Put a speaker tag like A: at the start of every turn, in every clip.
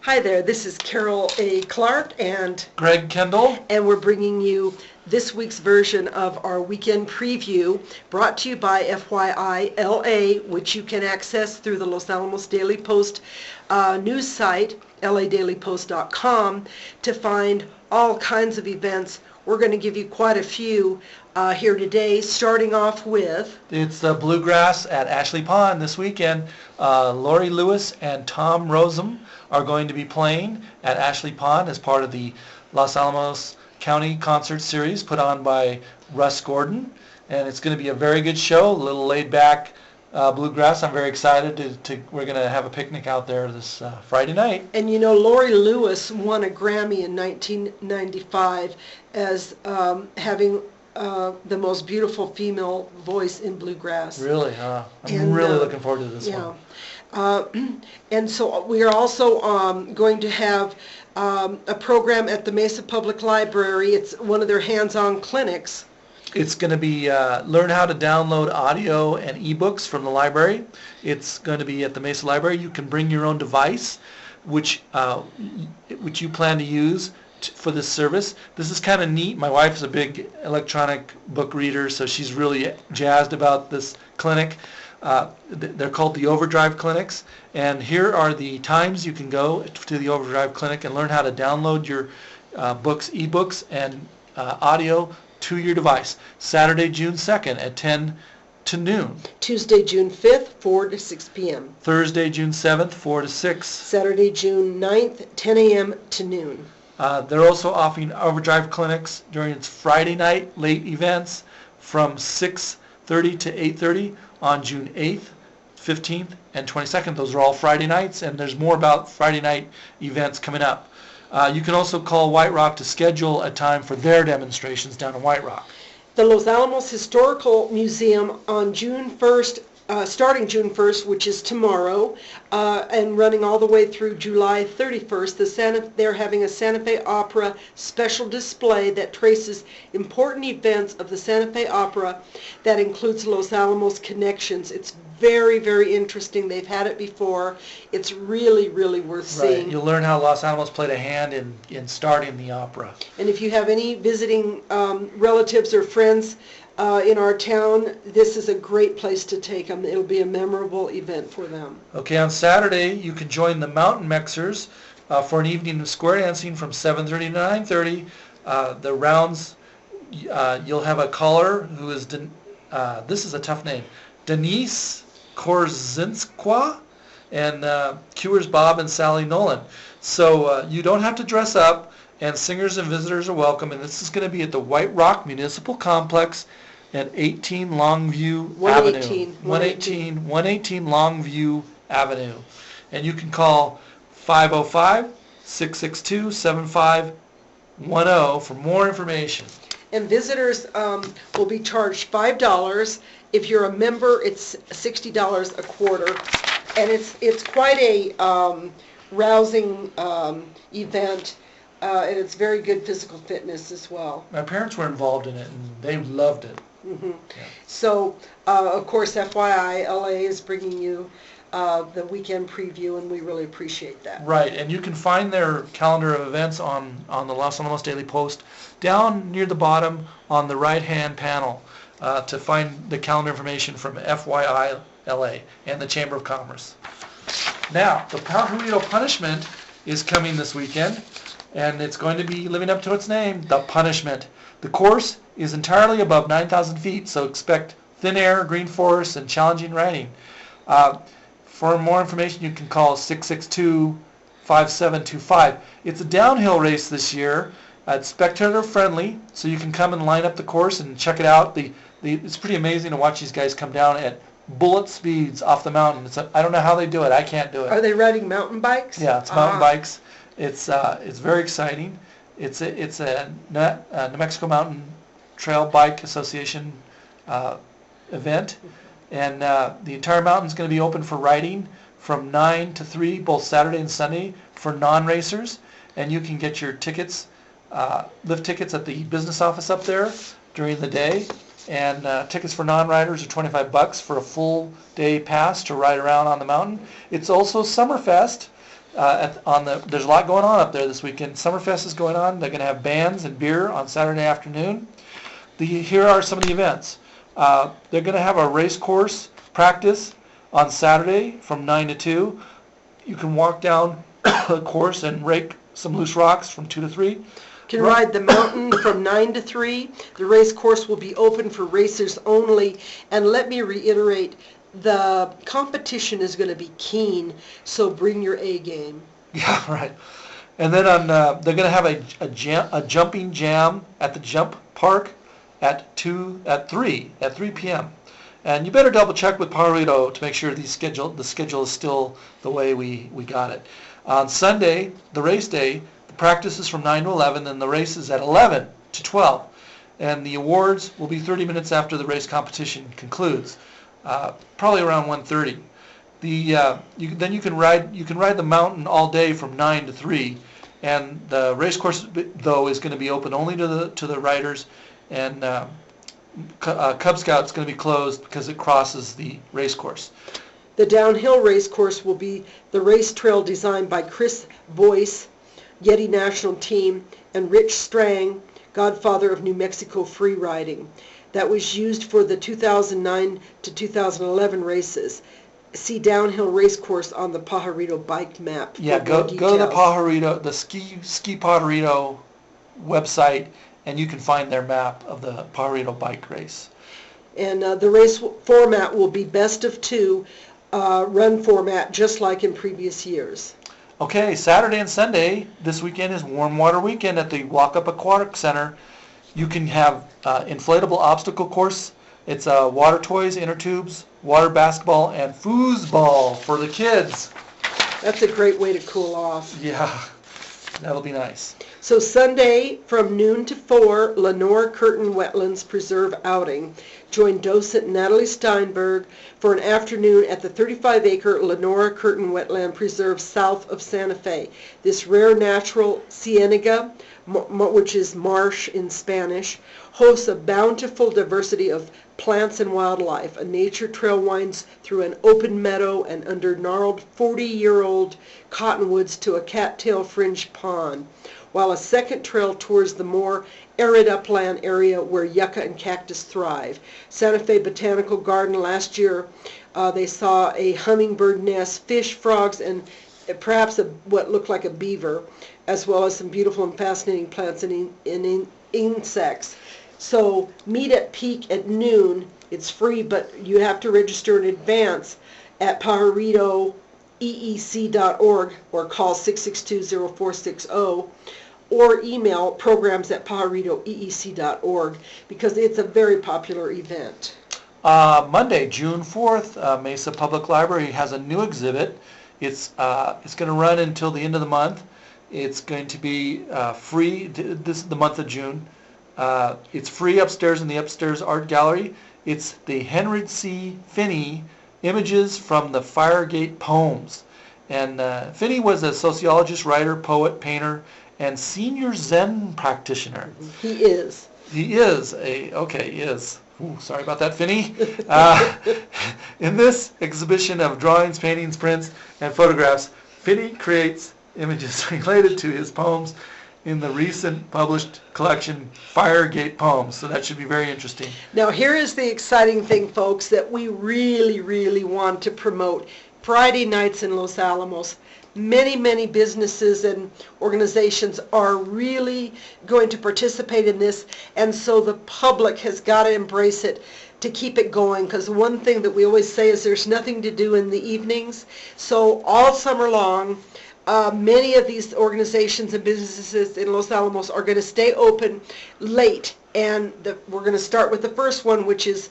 A: Hi there, this is Carol A. Clark and
B: Greg Kendall.
A: we're bringing you this week's version of our weekend preview brought to you by FYI LA, which you can access through the Los Alamos Daily Post news site, ladailypost.com, to find all kinds of events. We're going to give you quite a few here today, starting off with...
B: It's Bluegrass at Ashley Pond this weekend. Lori Lewis and Tom Rosem are going to be playing at Ashley Pond as part of the Los Alamos County Concert Series put on by Russ Gordon. And it's going to be a very good show, a little laid-back bluegrass. I'm very excited we're going to have a picnic out there this Friday night.
A: And you know, Lori Lewis won a Grammy in 1995 as having the most beautiful female voice in bluegrass.
B: Really, I'm really looking forward to this one.
A: And so we are also going to have a program at the Mesa Public Library. It's one of their hands-on clinics.
B: It's going to be learn how to download audio and ebooks from the library. It's going to be at the Mesa Library. You can bring your own device, which you plan to use for this service. This is kind of neat. My wife is a big electronic book reader, so she's really jazzed about this clinic. They're called the Overdrive Clinics, and here are the times you can go to the Overdrive Clinic and learn how to download your ebooks and audio to your device. Saturday, June 2nd at 10 to noon.
A: Tuesday, June 5th, 4 to 6 p.m.
B: Thursday, June 7th, 4 to 6.
A: Saturday, June 9th, 10 a.m. to noon.
B: They're also offering Overdrive Clinics during its Friday night late events from 6:30 to 8:30 on June 8th, 15th, and 22nd. Those are all Friday nights, and there's more about Friday night events coming up. You can also call White Rock to schedule a time for their demonstrations down in White Rock.
A: The Los Alamos Historical Museum on June 1st, starting June 1st, which is tomorrow, and running all the way through July 31st, they're having a Santa Fe Opera special display that traces important events of the Santa Fe Opera that includes Los Alamos connections. It's very, very interesting. They've had it before. It's really, really worth seeing.
B: Right. You'll learn how Los Alamos played a hand in starting the opera.
A: And if you have any visiting relatives or friends in our town, this is a great place to take them. It'll be a memorable event for them.
B: Okay, on Saturday, you can join the Mountain Mexers for an evening of square dancing from 7:30 to 9:30. The rounds, you'll have a caller who is, this is a tough name, Denise Korzinskwa, and cuers Bob and Sally Nolan. So you don't have to dress up, and singers and visitors are welcome, and this is going to be at the White Rock Municipal Complex at 18 Longview Avenue. 118 Longview Avenue. And you can call 505-662-7510 for more information.
A: And visitors will be charged $5. If you're a member, it's $60 a quarter. And it's quite a rousing event. And it's very good physical fitness as well.
B: My parents were involved in it, and they loved it.
A: Mm-hmm. Yeah. So, of course, FYI, LA is bringing you the weekend preview, and we really appreciate that.
B: Right, and you can find their calendar of events on the Los Alamos Daily Post down near the bottom on the right-hand panel to find the calendar information from FYI LA and the Chamber of Commerce. Now, the Pajarito Punishment is coming this weekend, and it's going to be living up to its name, The Punishment. The course is entirely above 9,000 feet, so expect thin air, green forests, and challenging riding. For more information, you can call 662-5725. It's a downhill race this year. It's spectator friendly, so you can come and line up the course and check it out. It's pretty amazing to watch these guys come down at bullet speeds off the mountain. I don't know how they do it. I can't do it.
A: Are they riding mountain bikes?
B: Yeah, it's mountain bikes. It's very exciting. It's a New Mexico Mountain Trail Bike Association event, and the entire mountain is going to be open for riding from 9 to 3, both Saturday and Sunday, for non-racers. And you can get your tickets, lift tickets at the business office up there during the day. And tickets for non-riders are $25 for a full day pass to ride around on the mountain. It's also Summerfest. there's a lot going on up there this weekend. Summerfest is going on. They're going to have bands and beer on Saturday afternoon. Here are some of the events. They're going to have a race course practice on Saturday from 9 to 2. You can walk down the course and rake some loose rocks from 2 to 3.
A: Can ride the mountain from 9 to 3. The race course will be open for racers only. And let me reiterate, the competition is going to be keen, so bring your A game.
B: Yeah, right. And then they're going to have a jumping jam at the jump park at 3 p.m. And you better double check with Pajarito to make sure the schedule is still the way we got it. On Sunday, the race day, the practice is from 9 to 11, and the race is at 11 to 12. And the awards will be 30 minutes after the race competition concludes, probably around 1:30. Then you can ride the mountain all day from 9 to 3, and the race course though is going to be open only to the riders, and Cub Scout's going to be closed because it crosses the race course.
A: The downhill race course will be the race trail designed by Chris Boyce, Yeti National Team, and Rich Strang, godfather of New Mexico free riding, that was used for the 2009 to 2011 races. See downhill race course on the Pajarito bike map.
B: Yeah, go to the Pajarito, the Ski Pajarito website, and you can find their map of the Pajarito bike race.
A: And the race format will be best of two run format, just like in previous years.
B: Okay, Saturday and Sunday this weekend is Warm Water Weekend at the Walk Up Aquatic Center. You can have inflatable obstacle course. It's water toys, inner tubes, water basketball, and foosball for the kids.
A: That's a great way to cool off.
B: Yeah, that'll be nice.
A: So Sunday from noon to 4, Lenore Curtin Wetlands Preserve outing. Join docent Natalie Steinberg for an afternoon at the 35-acre Lenore Curtin Wetland Preserve south of Santa Fe. This rare natural cienega, which is marsh in Spanish, hosts a bountiful diversity of plants and wildlife. A nature trail winds through an open meadow and under gnarled 40-year-old cottonwoods to a cattail fringed pond, while a second trail tours the more arid upland area where yucca and cactus thrive. Santa Fe Botanical Garden last year, they saw a hummingbird nest, fish, frogs, and perhaps what looked like a beaver, as well as some beautiful and fascinating plants and insects. So meet at Peak at noon. It's free, but you have to register in advance at pajaritoeec.org or call 662-0460 or email programs@pajaritoeec.org because it's a very popular event.
B: Monday, June 4th, Mesa Public Library has a new exhibit. It's going to run until the end of the month. It's going to be free the month of June. It's free upstairs in the upstairs art gallery. It's the Henry C. Finney Images from the Firegate Poems. And Finney was a sociologist, writer, poet, painter, and senior Zen practitioner.
A: He is.
B: He is. Ooh, sorry about that, Finney. In this exhibition of drawings, paintings, prints, and photographs, Finney creates images related to his poems in the recent published collection, Firegate Poems. So that should be very interesting.
A: Now here is the exciting thing, folks, that we really, really want to promote. Friday nights in Los Alamos. Many businesses and organizations are really going to participate in this, and so the public has got to embrace it to keep it going, because one thing that we always say is there's nothing to do in the evenings. So all summer long, many of these organizations and businesses in Los Alamos are going to stay open late, and we're going to start with the first one, which is...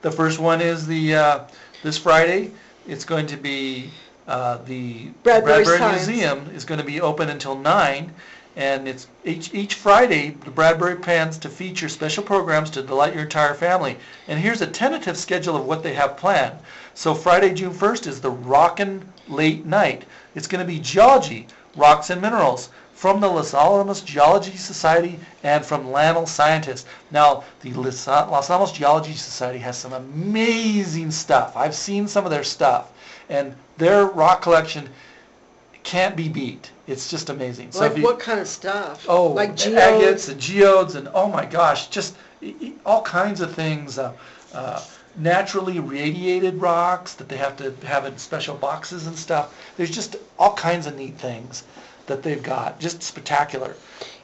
B: The first one is this Friday. It's going to be the Bradbury Museum is going to be open until 9, and it's each Friday the Bradbury plans to feature special programs to delight your entire family. And here's a tentative schedule of what they have planned. So Friday, June 1st is the Rockin' Late Night. It's going to be geology, rocks and minerals, from the Los Alamos Geology Society and from Lanel scientists. Now, the Los Alamos Geology Society has some amazing stuff. I've seen some of their stuff, and their rock collection can't be beat. It's just amazing. So
A: Like
B: if you,
A: what kind of stuff?
B: oh,
A: Like
B: agates
A: geodes?
B: and geodes and oh my gosh, just all kinds of things. Naturally radiated rocks that they have to have in special boxes and stuff. There's just all kinds of neat things that they've got. Just spectacular.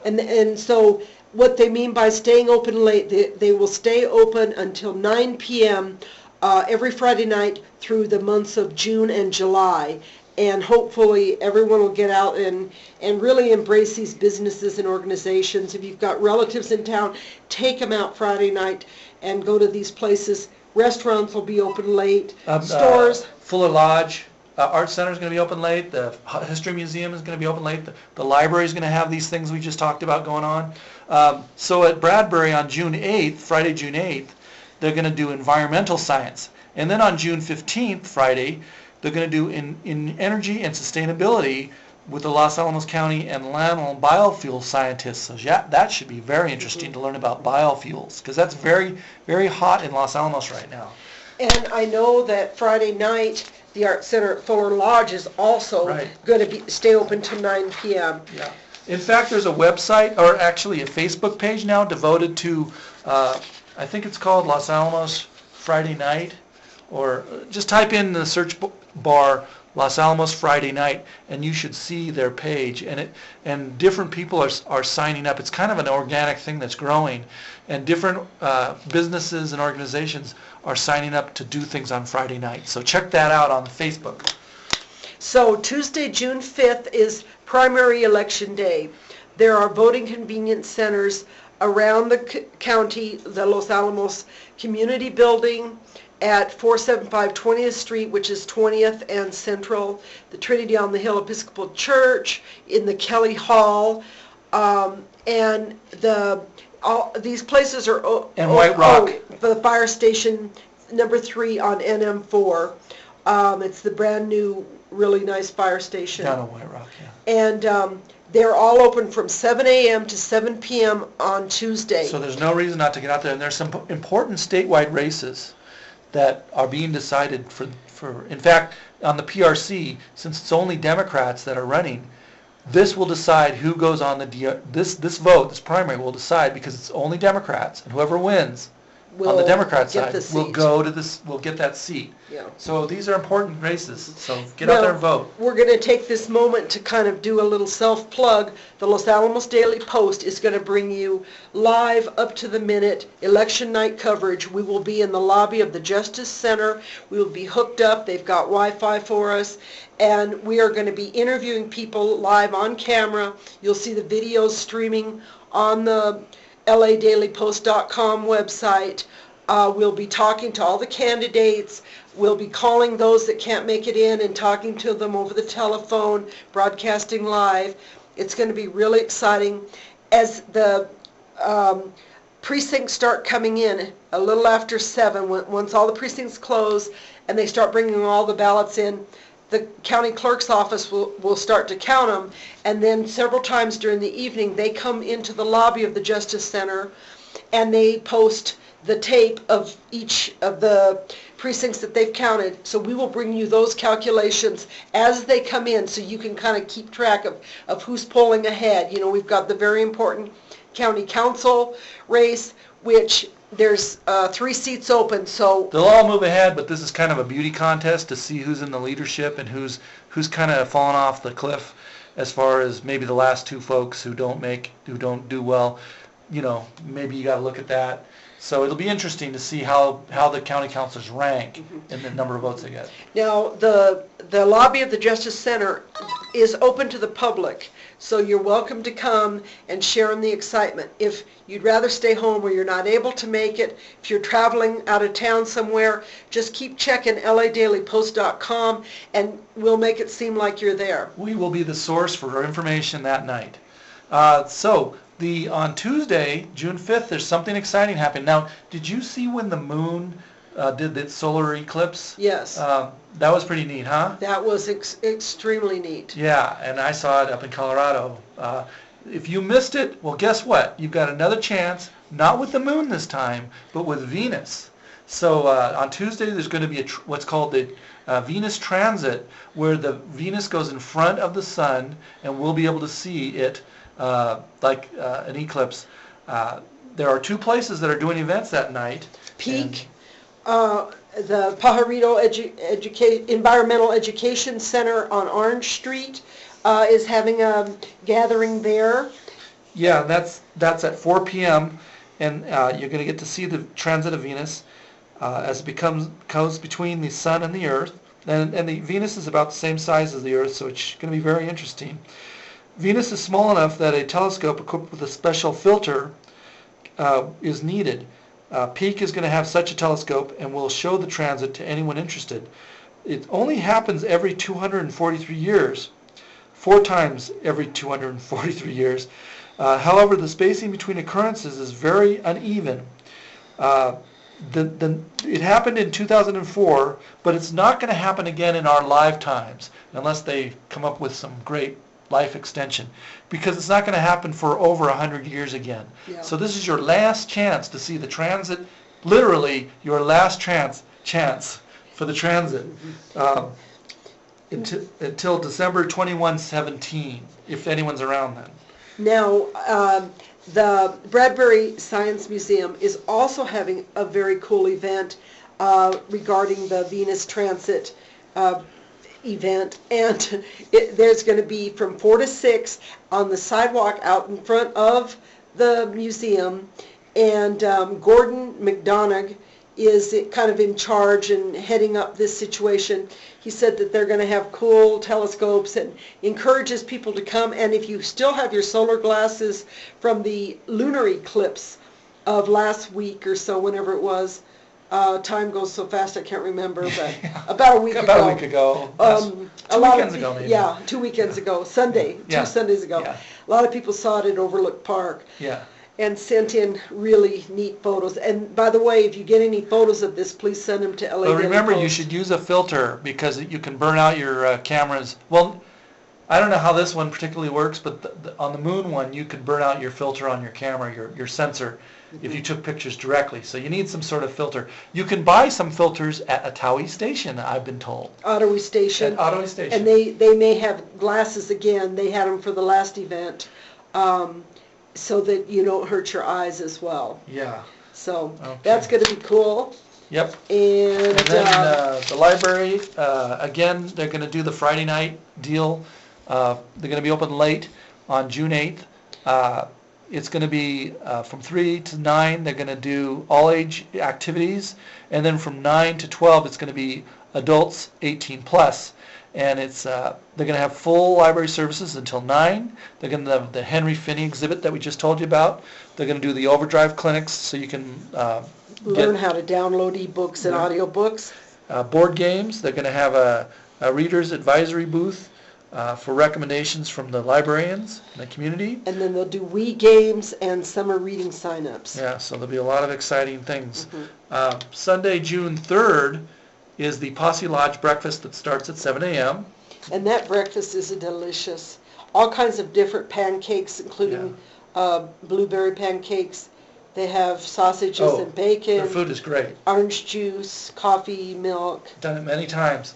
A: And so what they mean by staying open late, they will stay open until 9 p.m. Every Friday night through the months of June and July. And hopefully everyone will get out and really embrace these businesses and organizations. If you've got relatives in town, take them out Friday night and go to these places. Restaurants will be open late. Stores.
B: Fuller Lodge Art Center is going to be open late. The History Museum is going to be open late. The library is going to have these things we just talked about going on. So at Bradbury on June 8th, Friday, June 8th, they're going to do environmental science. And then on June 15th, Friday, they're going to do in energy and sustainability with the Los Alamos County and Lanel biofuel scientists. So yeah, that should be very interesting to learn about biofuels, because that's very, very hot in Los Alamos right now.
A: And I know that Friday night, the Art Center at Fuller Lodge is also going to stay open till 9 p.m.
B: Yeah. In fact, there's a website, or actually a Facebook page now devoted to, I think it's called Los Alamos Friday Night, or just type in the search bar Los Alamos Friday Night, and you should see their page. And different people are signing up. It's kind of an organic thing that's growing, and different businesses and organizations are signing up to do things on Friday night. So check that out on Facebook.
A: So Tuesday, June 5th is primary election day. There are voting convenience centers around the county, the Los Alamos Community Building, at 475 20th Street, which is 20th and Central, the Trinity on the Hill Episcopal Church, in the Kelly Hall, and these places are
B: and White Rock.
A: The fire station number 3 on NM4. It's the brand new, really nice fire station.
B: Down in White Rock, yeah.
A: And they're all open from 7 a.m. to 7 p.m. on Tuesday.
B: So there's no reason not to get out there. And there's some important statewide races that are being decided for in fact, on the PRC, since it's only Democrats that are running, this will decide who goes on this vote, this primary will decide, because it's only Democrats, and whoever wins on the Democrat side will go to this, will get that seat.
A: Yeah.
B: So these are important races, so get out there and vote.
A: We're going to take this moment to kind of do a little self-plug. The Los Alamos Daily Post is going to bring you live, up-to-the-minute election night coverage. We will be in the lobby of the Justice Center. We will be hooked up. They've got Wi-Fi for us. And we are going to be interviewing people live on camera. You'll see the videos streaming on the LADailyPost.com website. We'll be talking to all the candidates. We'll be calling those that can't make it in and talking to them over the telephone, broadcasting live. It's going to be really exciting. As the precincts start coming in a little after 7, once all the precincts close and they start bringing all the ballots in, the county clerk's office will start to count them, and then several times during the evening they come into the lobby of the Justice Center and they post the tape of each of the precincts that they've counted. So we will bring you those calculations as they come in, so you can kind of keep track of who's polling ahead. You know, we've got the very important county council race, which there's 3 seats open, so
B: they'll all move ahead, but this is kind of a beauty contest to see who's in the leadership and who's kind of fallen off the cliff, as far as maybe the last 2 folks who don't do well. You know, maybe you got to look at that. So it'll be interesting to see how the county councilors rank in the number of votes they get.
A: Now, the lobby of the Justice Center is open to the public, so you're welcome to come and share in the excitement. If you'd rather stay home or you're not able to make it, if you're traveling out of town somewhere, just keep checking LADailyPost.com and we'll make it seem like you're there.
B: We will be the source for our information that night. On Tuesday, June 5th, there's something exciting happening. Now, did you see when the moon did its solar eclipse?
A: Yes.
B: That was pretty neat, huh?
A: That was extremely neat.
B: Yeah, and I saw it up in Colorado. If you missed it, well, guess what? You've got another chance, not with the moon this time, but with Venus. So on Tuesday there's going to be what's called the Venus transit, where the Venus goes in front of the sun, and we'll be able to see it like an eclipse. There are two places that are doing events that night.
A: Peak, the Pajarito Environmental Education Center on Orange Street is having a gathering there.
B: Yeah, that's at 4 p.m. and you're going to get to see the transit of Venus as it goes between the sun and the Earth. And the Venus is about the same size as the Earth, so it's going to be very interesting. Venus is small enough that a telescope equipped with a special filter is needed. Peak is going to have such a telescope and will show the transit to anyone interested. It only happens every 243 years, 4 times every 243 years. However, the spacing between occurrences is very uneven. It happened in 2004, but it's not going to happen again in our lifetimes unless they come up with some great life extension, because it's not going to happen for over 100 years again.
A: Yeah.
B: So this is your last chance to see the transit, literally your last chance for the transit until December 2117, if anyone's around then.
A: Now, the Bradbury Science Museum is also having a very cool event regarding the Venus transit event, and there's going to be from 4 to 6 on the sidewalk out in front of the museum, and Gordon McDonough is kind of in charge and heading up this situation. He said that they're going to have cool telescopes and encourages people to come, and if you still have your solar glasses from the lunar eclipse of last week or so, whenever it was, time goes so fast I can't remember, but about a week ago.
B: About a week ago. Two weekends ago, maybe.
A: Yeah, 2 weekends ago. Sunday,
B: Yeah.
A: 2 Sundays ago.
B: Yeah.
A: A lot of people saw it at Overlook Park.
B: Yeah.
A: And sent in really neat photos. And by the way, if you get any photos of this, please send them to LA.
B: But remember,
A: Daily
B: you
A: Post.
B: should use a filter because you can burn out your cameras. Well, I don't know how this one particularly works, but on the moon one, you could burn out your filter on your camera, your sensor, if you took pictures directly. So you need some sort of filter. You can buy some filters at Ottawa Station, I've been told.
A: Ottawa Station.
B: At Ottawa Station.
A: And they may have glasses again. They had them for the last event, so that you don't hurt your eyes as well.
B: Yeah.
A: So
B: Okay.
A: that's going to be cool.
B: Yep.
A: And
B: then the library, again, they're going to do the Friday night deal. They're going to be open late on June 8th. It's going to be from 3 to 9, they're going to do all age activities. And then from 9 to 12, it's going to be adults 18 plus. And it's they're going to have full library services until 9. They're going to have the Henry Finney exhibit that we just told you about. They're going to do the overdrive clinics so you can
A: learn how to download ebooks and audiobooks.
B: Board games. They're going to have a reader's advisory booth for recommendations from the librarians in the community.
A: And then they'll do Wii games and summer reading sign-ups.
B: Yeah, so there'll be a lot of exciting things. Sunday, June 3rd, is the Posse Lodge breakfast that starts at 7 a.m.
A: And that breakfast is delicious. All kinds of different pancakes, including blueberry pancakes. They have sausages and bacon.
B: Their food is great.
A: Orange juice, coffee, milk.
B: Done it many times.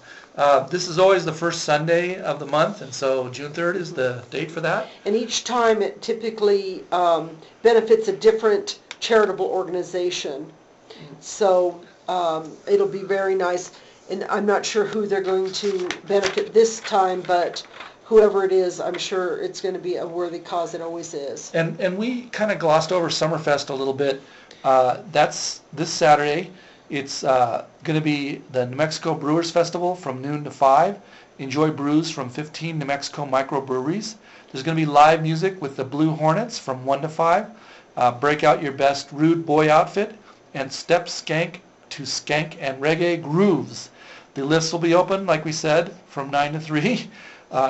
B: This is always the first Sunday of the month, and so June 3rd is the date for that.
A: And each time it typically benefits a different charitable organization. So it'll be very nice. And I'm not sure who they're going to benefit this time, but whoever it is, I'm sure it's going to be a worthy cause. It always is.
B: And we kind of glossed over Summerfest a little bit. That's this Saturday. It's going to be the New Mexico Brewers Festival from noon to 5. Enjoy brews from 15 New Mexico microbreweries. There's going to be live music with the Blue Hornets from 1 to 5. Break out your best rude boy outfit and step skank to skank and reggae grooves. The lifts will be open, like we said, from 9 to 3.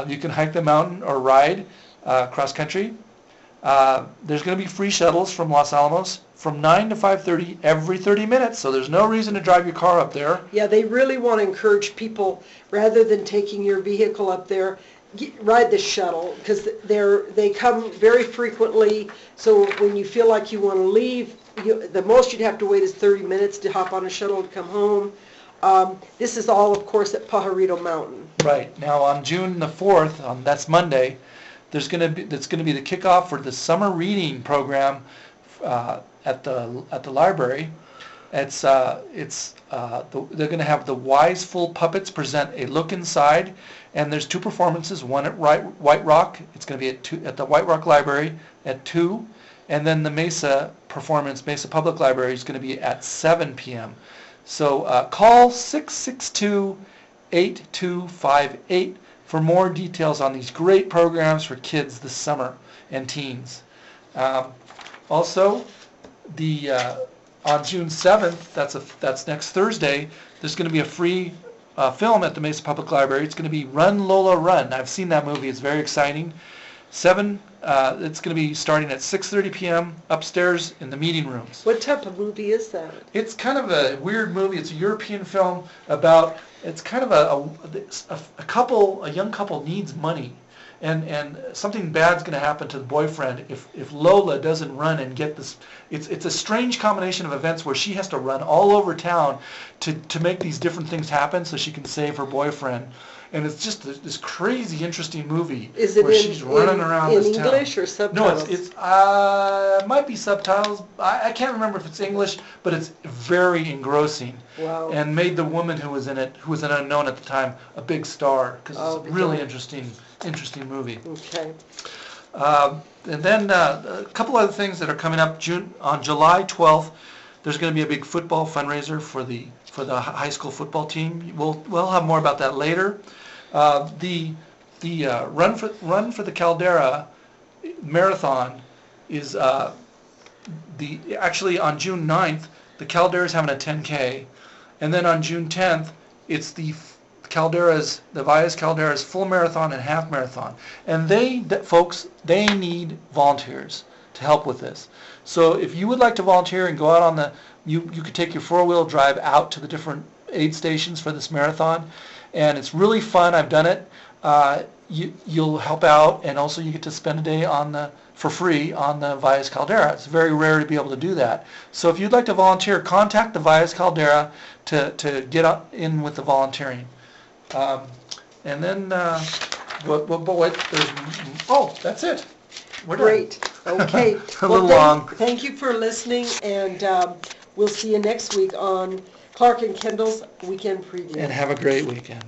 B: You can hike the mountain or ride cross country. There's going to be free shuttles from Los Alamos from 9 to 5:30 every 30 minutes, so there's no reason to drive your car up there.
A: Yeah, they really want to encourage people, rather than taking your vehicle up there, ride the shuttle, because they come very frequently, so when you feel like you want to leave the most you'd have to wait is 30 minutes to hop on a shuttle to come home. This is all, of course, at Pajarito Mountain.
B: Right. Now on June the 4th, that's Monday, that's going to be the kickoff for the summer reading program at the library. They're going to have the Wiseful Puppets present A Look Inside, and there's 2 performances, one at White Rock. It's going to be at the White Rock Library at 2, and then the Mesa Public Library is going to be at 7 p.m. So call 662-8258 for more details on these great programs for kids this summer and teens. Also, on June 7th, that's next Thursday, there's going to be a free film at the Mesa Public Library. It's going to be Run Lola Run. I've seen that movie. It's very exciting. It's going to be starting at 6:30 p.m. upstairs in the meeting rooms.
A: What type of movie is that?
B: It's kind of a weird movie. It's a European film about, it's kind of a young couple needs money. And something bad's going to happen to the boyfriend if Lola doesn't run and get this. It's a strange combination of events where she has to run all over town to make these different things happen so she can save her boyfriend. And it's just this crazy, interesting movie where she's running around this town.
A: In English or subtitles?
B: No, it might be subtitles. I can't remember if it's English, but it's very engrossing.
A: Wow.
B: And made the woman who was in it, who was an unknown at the time, a big star because it's a really interesting movie.
A: Okay.
B: And then a couple other things that are coming up. On July 12th, there's going to be a big football fundraiser for the high school football team. We'll have more about that later. The Run for the Caldera marathon is actually on June 9th. The Caldera is having a 10K, and then on June 10th, it's the Valles Caldera's full marathon and half marathon. And they need volunteers to help with this. So if you would like to volunteer and go out you could take your 4-wheel drive out to the different aid stations for this marathon, and it's really fun. I've done it. You'll help out, and also you get to spend a day for free on the Valles Caldera. It's very rare to be able to do that. So if you'd like to volunteer, contact the Valles Caldera to get in with the volunteering. And then that's it. We're
A: Great.
B: done.
A: Okay.
B: A little long.
A: Thank you for listening, and we'll see you next week on Clark and Kendall's Weekend Preview.
B: And have a great weekend.